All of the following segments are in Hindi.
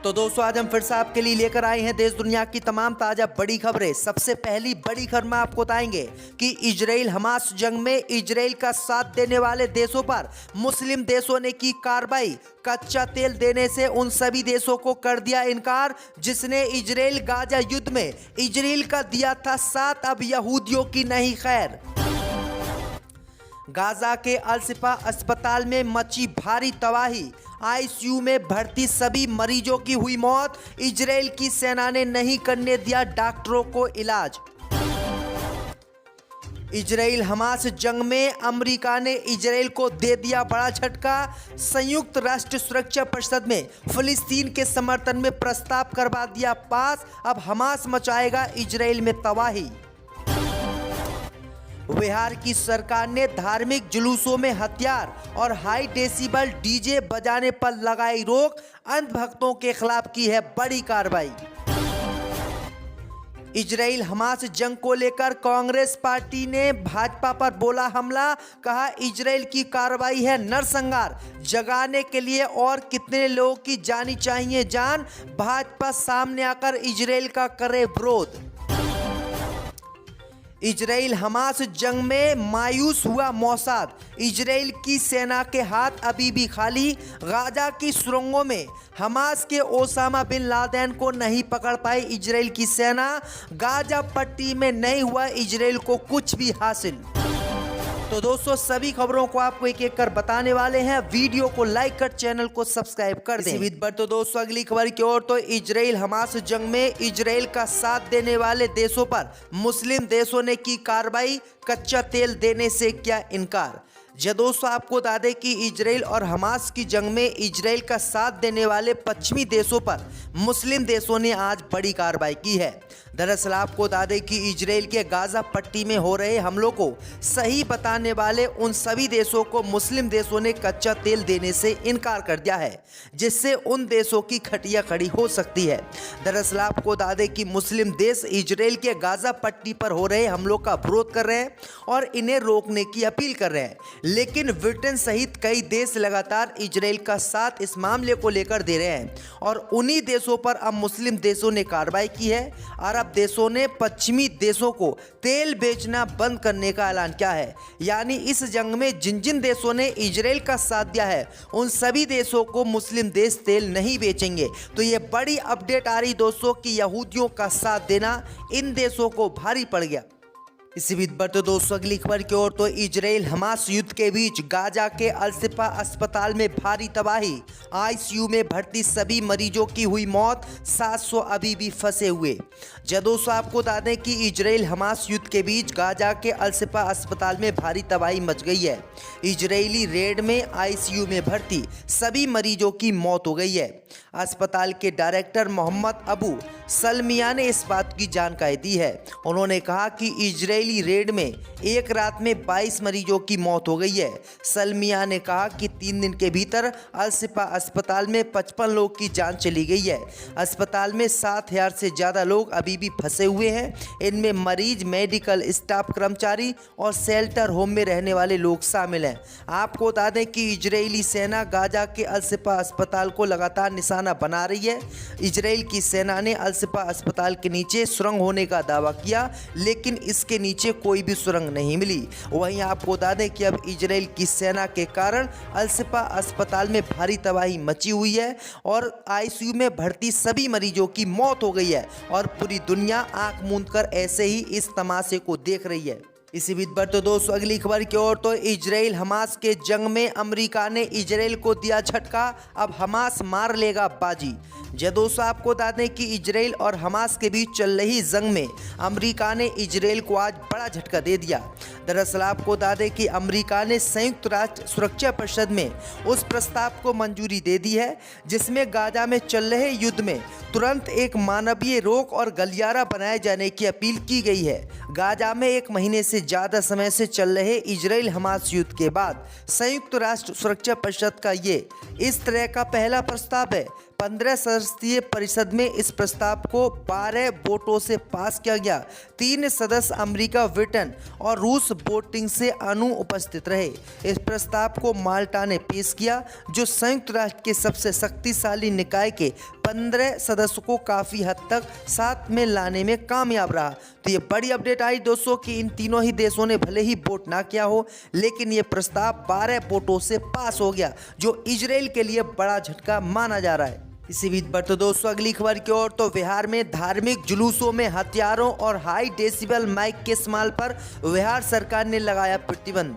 तो दोस्तों आज हम फिर से आपके लिए लेकर आए हैं देश दुनिया की तमाम ताजा बड़ी खबरें। सबसे पहली बड़ी खबर में आपको बताएंगे कि इजराइल हमास जंग में इजराइल का साथ देने वाले देशों पर मुस्लिम देशों ने की कार्रवाई। कच्चा तेल देने से उन सभी देशों को कर दिया इनकार जिसने इजराइल गाजा युद्ध में इजराइल का दिया था साथ। अब यहूदियों की नहीं खैर। गाजा के अल शिफा अस्पताल में मची भारी तबाही। आईसीयू में भर्ती सभी मरीजों की हुई मौत। इजराइल की सेना ने नहीं करने दिया डॉक्टरों को इलाज। इजराइल हमास जंग में अमेरिका ने इजराइल को दे दिया बड़ा झटका। संयुक्त राष्ट्र सुरक्षा परिषद में फिलिस्तीन के समर्थन में प्रस्ताव करवा दिया पास। अब हमास मचाएगा इजराइल में तबाही। बिहार की सरकार ने धार्मिक जुलूसों में हथियार और हाई डेसिबल डीजे बजाने पर लगाई रोक। अंधभक्तों के खिलाफ की है बड़ी कार्रवाई। इजराइल हमास जंग को लेकर कांग्रेस पार्टी ने भाजपा पर बोला हमला। कहा इजराइल की कार्रवाई है नरसंहार जगाने के लिए और कितने लोगों की जानी चाहिए जान। भाजपा सामने आकर इजराइल का करे विरोध। इजराइल हमास जंग में मायूस हुआ मोसाद। इजराइल की सेना के हाथ अभी भी खाली। गाजा की सुरंगों में हमास के ओसामा बिन लादेन को नहीं पकड़ पाई इजराइल की सेना। गाजा पट्टी में नहीं हुआ इजराइल को कुछ भी हासिल। तो दोस्तों सभी खबरों को आपको एक एक कर बताने वाले हैं। वीडियो को लाइक कर चैनल को सब्सक्राइब कर दें। इसी पर तो दोस्तों अगली खबर की ओर तो इजराइल हमास जंग में इजराइल का साथ देने वाले देशों पर मुस्लिम देशों ने की कार्रवाई। कच्चा तेल देने से किया इनकार। दोस्तों आपको बता दें कि इजराइल और हमास की जंग में इजराइल का साथ देने वाले पश्चिमी देशों पर मुस्लिम देशों ने आज बड़ी कार्रवाई की है। दरअसल आपको बता दें कि इजराइल के गाजा पट्टी में हो रहे हमलों को सही बताने वाले उन सभी देशों को मुस्लिम देशों ने कच्चा तेल देने से इनकार कर दिया है जिससे उन देशों की खटिया खड़ी हो सकती है। दरअसल आपको बता दें कि मुस्लिम देश इजराइल के गाजा पट्टी पर हो रहे हमलों का विरोध कर रहे हैं और इन्हें रोकने की अपील कर रहे हैं, लेकिन ब्रिटेन सहित कई देश लगातार इजराइल का साथ इस मामले को लेकर दे रहे हैं और उन्हीं देशों पर अब मुस्लिम देशों ने कार्रवाई की है। अरब देशों ने पश्चिमी देशों को तेल बेचना बंद करने का ऐलान किया है। यानी इस जंग में जिन जिन देशों ने इजराइल का साथ दिया है उन सभी देशों को मुस्लिम देश तेल नहीं बेचेंगे। तो ये बड़ी अपडेट आ रही दोस्तों कि यहूदियों का साथ देना इन देशों को भारी पड़ गया। इसी बीच पर तो दोस्तों अगली खबर की ओर तो इजराइल हमास युद्ध के बीच गाजा के अल शिफा अस्पताल में भारी तबाही। आईसीयू में भर्ती सभी मरीजों की हुई मौत। 700 अभी भी फंसे हुए। दोस्तों आपको बता दें कि इजराइल हमास युद्ध के बीच गाजा के अल शिफा अस्पताल में भारी तबाही मच गई है। इजरायली रेड में आईसीयू में भर्ती सभी मरीजों की मौत हो गई है। अस्पताल के डायरेक्टर मोहम्मद अबू सलमिया ने इस बात की जानकारी दी है। उन्होंने कहा कि इजरायली रेड में एक रात में 22 मरीजों की मौत हो गई है। सलमिया ने कहा कि 3 दिन के भीतर अल शिफा अस्पताल में 55 लोगों की जान चली गई है। अस्पताल में 7000 से ज़्यादा लोग अभी भी फंसे हुए हैं। इनमें मरीज, मेडिकल स्टाफ, कर्मचारी और शेल्टर होम में रहने वाले लोग शामिल हैं। आपको बता दें कि इजरायली सेना गाजा के अल शिफा अस्पताल को लगातार निशाना बना रही है। इजराइल की सेना ने अल शिफा अस्पताल के नीचे सुरंग होने का दावा किया, लेकिन इसके नीचे कोई भी सुरंग नहीं मिली। वहीं आपको बता दें कि अब इजराइल की सेना के कारण अल शिफा अस्पताल में भारी तबाही मची हुई है और आईसीयू में भर्ती सभी मरीजों की मौत हो गई है और पूरी दुनिया आंख मूंद कर ऐसे ही इस तमाशे को देख रही है। इसी बीच पर तो दोस्तों अगली खबर की ओर तो इजराइल हमास के जंग में अमेरिका ने इजराइल को दिया झटका। अब हमास मार लेगा बाजी। दोस्तों आपको बता दें कि इजराइल और हमास के बीच चल रही जंग में अमेरिका ने इजराइल को आज बड़ा झटका दे दिया। दरअसल आपको बता दें कि अमेरिका ने संयुक्त राष्ट्र सुरक्षा परिषद में उस प्रस्ताव को मंजूरी दे दी है जिसमें गाजा में चल रहे युद्ध में तुरंत एक मानवीय रोक और गलियारा बनाए जाने की अपील की गई है। गाजा में 1 महीने से ज़्यादा समय से चल रहे इजराइल हमास युद्ध के बाद संयुक्त राष्ट्र सुरक्षा परिषद का ये इस तरह का पहला प्रस्ताव है। 15 सदस्यीय परिषद में इस प्रस्ताव को 12 वोटों से पास किया गया। 3 सदस्य अमेरिका, ब्रिटेन और रूस वोटिंग से अनुपस्थित रहे। इस प्रस्ताव को माल्टा ने पेश किया, जो संयुक्त राष्ट्र के सबसे शक्तिशाली निकाय के 15 सदस्यों को काफ़ी हद तक साथ में लाने में कामयाब रहा। तो ये बड़ी अपडेट आई दोस्तों कि इन तीनों ही देशों ने भले ही वोट ना किया हो, लेकिन ये प्रस्ताव 12 वोटों से पास हो गया, जो इजराइल के लिए बड़ा झटका माना जा रहा है। इसी बीच बढ़ते दोस्तों अगली खबर की ओर। तो बिहार में धार्मिक जुलूसों में हथियारों और हाई डेसिबल माइक के इस्तेमाल पर बिहार सरकार ने लगाया प्रतिबंध।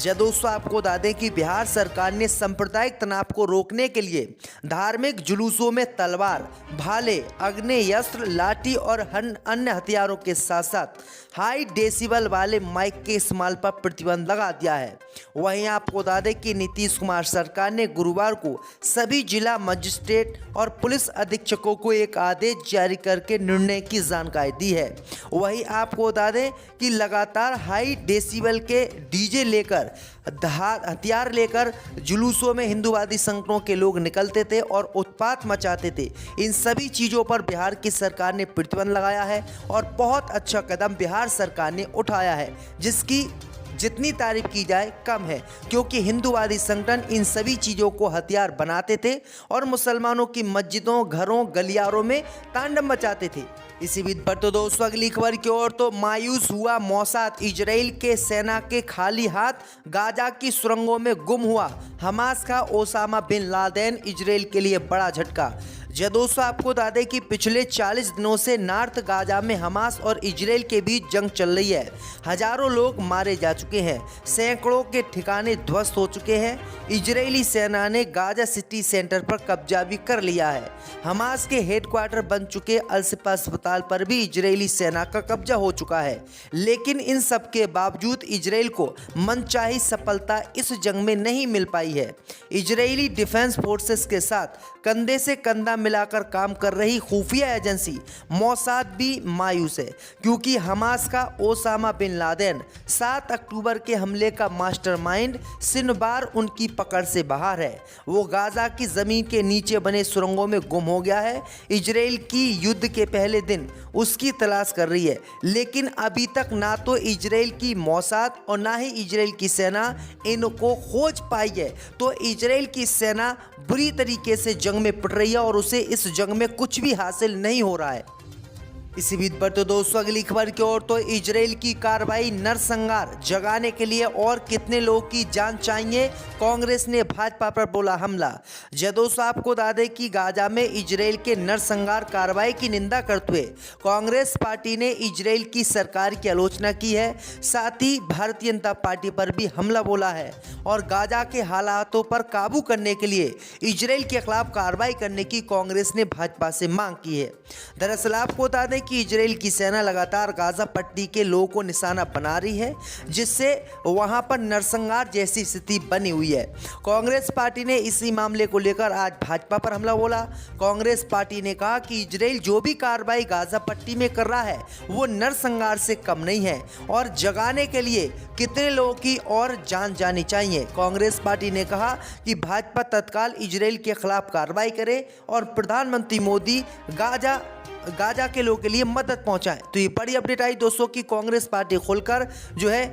दोस्तों आपको बता दें कि बिहार सरकार ने सांप्रदायिक तनाव को रोकने के लिए धार्मिक जुलूसों में तलवार, भाले, आग्नेयास्त्र, लाठी और अन्य हथियारों के साथ साथ हाई डेसिबल वाले माइक के इस्तेमाल पर प्रतिबंध लगा दिया है। वहीं आपको बता दें कि नीतीश कुमार सरकार ने गुरुवार को सभी जिला मजिस्ट्रेट और पुलिस अधीक्षकों को एक आदेश जारी करके निर्णय की जानकारी दी है। वहीं आपको बता दें कि लगातार हाई डेसिबल के डीजे लेकर, हथियार लेकर जुलूसों में हिंदूवादी संगठनों के लोग निकलते थे और उत्पात मचाते थे। इन सभी चीज़ों पर बिहार की सरकार ने प्रतिबंध लगाया है और बहुत अच्छा कदम बिहार सरकार ने उठाया है, जिसकी जितनी तारीफ की जाए कम है, क्योंकि हिंदूवादी संगठन इन सभी चीज़ों को हथियार बनाते थे और मुसलमानों की मस्जिदों, घरों, गलियारों में तांडव मचाते थे। इसी बीच बढ़ते दोस्तों अगली खबर की ओर। तो मायूस हुआ मोसाद, इजराइल के सेना के खाली हाथ, गाजा की सुरंगों में गुम हुआ हमास का ओसामा बिन लादेन, इजराइल के लिए बड़ा झटका। दोस्तों आपको बता दें कि पिछले 40 दिनों से नॉर्थ गाजा में हमास और इजराइल के बीच जंग चल रही है। हजारों लोग मारे जा चुके हैं, सैकड़ों के ठिकाने ध्वस्त हो चुके हैं। इजरायली सेना ने गाजा सिटी सेंटर पर कब्जा भी कर लिया है। हमास के हेडक्वार्टर बन चुके अल-शिफा अस्पताल पर भी इजरायली सेना का कब्जा हो चुका है। लेकिन इन सब के बावजूद इजराइल को मनचाही सफलता इस जंग में नहीं मिल पाई है। इजरायली डिफेंस फोर्सेस के साथ कंधे से कंधा मिलाकर काम कर रही खुफिया एजेंसी मोसाद भी मायूस है, क्योंकि हमास का ओसामा बिन लादेन 7 अक्टूबर के हमले का मास्टरमाइंड सिनबार उनकी पकड़ से बाहर है। वो गाजा की ज़मीन के नीचे बने सुरंगों में गुम हो गया है। इजराइल की युद्ध के पहले दिन उसकी तलाश कर रही है, लेकिन अभी तक ना तो इजराइल की मोसाद और ना ही इजराइल की सेना इनको खोज पाई है। तो इजराइल की सेना बुरी तरीके से जंग में पड़ रही है और उसे इस जंग में कुछ भी हासिल नहीं हो रहा है। इसी बीच बढ़ते दोस्तों अगली खबर की ओर। तो इजराइल की कार्रवाई नरसंहार जगाने के लिए और कितने लोगों की जान चाहिए, कांग्रेस ने भाजपा पर बोला हमला। दोस्तों आपको बता दें कि गाजा में इजराइल के नरसंहार कार्रवाई की निंदा करते हुए कांग्रेस पार्टी ने इजराइल की सरकार की आलोचना की है। साथ ही भारतीय जनता पार्टी पर भी हमला बोला है और गाजा के हालातों पर काबू करने के लिए इजराइल के खिलाफ कार्रवाई करने की कांग्रेस ने भाजपा से मांग की है। दरअसल आपको बता दें कि इजराइल की सेना लगातार गाजा पट्टी के लोगों को निशाना बना रही है, जिससे वहां पर नरसंहार जैसी स्थिति बनी हुई है। कांग्रेस पार्टी ने इसी मामले को लेकर आज भाजपा पर हमला बोला। कांग्रेस पार्टी ने कहा कि इजराइल जो भी कार्रवाई गाजा पट्टी में कर रहा है वो नरसंहार से कम नहीं है और जगाने के लिए कितने लोगों की और जान जानी चाहिए। कांग्रेस पार्टी ने कहा कि भाजपा तत्काल इजराइल के खिलाफ कार्रवाई करे और प्रधानमंत्री मोदी गाजा के लोगों के लिए मदद पहुंचाएं। तो ये बड़ी अपडेट आई दोस्तों कि कांग्रेस पार्टी खुलकर जो है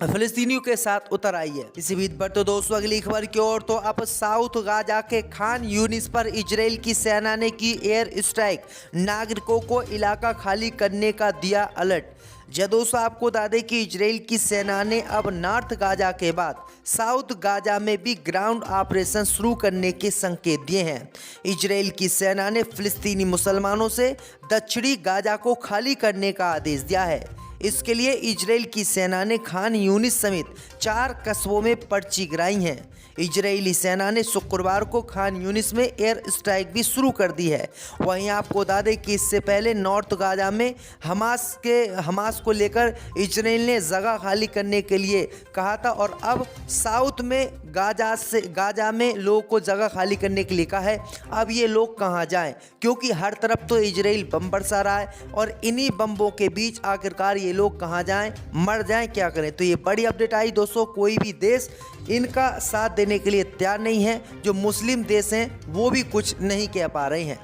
फिलिस्तीनियों के साथ उतर आई है। इसी बीच बढ़ते दोस्तों अगली खबर की ओर। तो अब साउथ गाजा के खान यूनिस पर इजराइल की सेना ने की एयर स्ट्राइक, नागरिकों को इलाका खाली करने का दिया अलर्ट। दोस्तों आपको बता दें कि इजराइल की सेना ने अब नॉर्थ गाजा के बाद साउथ गाजा में भी ग्राउंड ऑपरेशन शुरू करने के संकेत दिए हैं। इजराइल की सेना ने फिलिस्तीनी मुसलमानों से दक्षिणी गाजा को खाली करने का आदेश दिया है। इसके लिए इजराइल की सेना ने खान यूनिस समेत 4 कस्बों में पर्ची गिराई हैं। इजरायली सेना ने शुक्रवार को खान यूनिस में एयर स्ट्राइक भी शुरू कर दी है। वहीं आपको बता दें कि इससे पहले नॉर्थ गाजा में हमास को लेकर इजराइल ने जगह खाली करने के लिए कहा था और अब साउथ में गाजा में लोगों को जगह खाली करने के लिए कहा है। अब ये लोग कहाँ जाएं, क्योंकि हर तरफ तो इजराइल बम बरसा रहा है और इन्हीं बम्बों के बीच आखिरकार ये लोग कहाँ जाएं, मर जाएं, क्या करें। तो ये बड़ी अपडेट आई दोस्तों। कोई भी देश इनका साथ देने के लिए तैयार नहीं है। जो मुस्लिम देश हैं वो भी कुछ नहीं कह पा रहे हैं।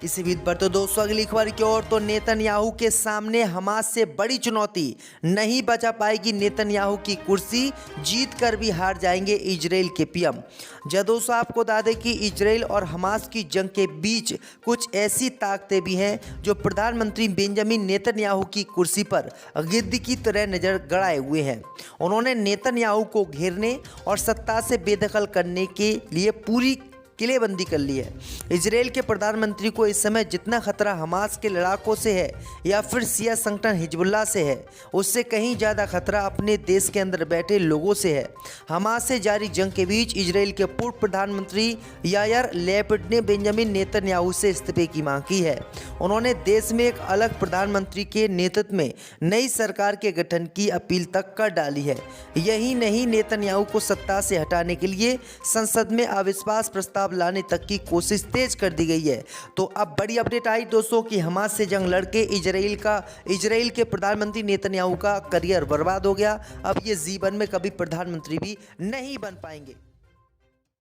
इसी बीच पर तो दोस्तों अगली खबर की ओर, तो नेतन्याहू के सामने हमास से बड़ी चुनौती, नहीं बचा पाएगी नेतन्याहू की कुर्सी, जीत कर भी हार जाएंगे इजराइल के पीएम। जब दोस्तों आपको बता दें कि इजराइल और हमास की जंग के बीच कुछ ऐसी ताकतें भी हैं जो प्रधानमंत्री बेंजामिन नेतन्याहू की कुर्सी पर गिद्ध की तरह नजर गड़ाए हुए हैं। उन्होंने नेतन्याहू को घेरने और सत्ता से बेदखल करने के लिए पूरी किलेबंदी कर ली है। इजराइल के प्रधानमंत्री को इस समय जितना खतरा हमास के लड़ाकों से है या फिर शिया संगठन हिजबुल्लाह से है, उससे कहीं ज़्यादा खतरा अपने देश के अंदर बैठे लोगों से है। हमास से जारी जंग के बीच इजराइल के पूर्व प्रधानमंत्री यायर लैपिड ने बेंजामिन नेतन्याहू से इस्तीफे की मांग की है। उन्होंने देश में एक अलग प्रधानमंत्री के नेतृत्व में नई सरकार के गठन की अपील तक कर डाली है। यही नहीं, नेतन्याहू को सत्ता से हटाने के लिए संसद में अविश्वास प्रस्ताव लाने तक की कोशिश तेज कर दी गई है। तो अब बड़ी अपडेट आई दोस्तों कि हमास से जंग लड़के इजराइल के प्रधानमंत्री नेतन्याहू का करियर बर्बाद हो गया। अब ये जीवन में कभी प्रधानमंत्री भी नहीं बन पाएंगे।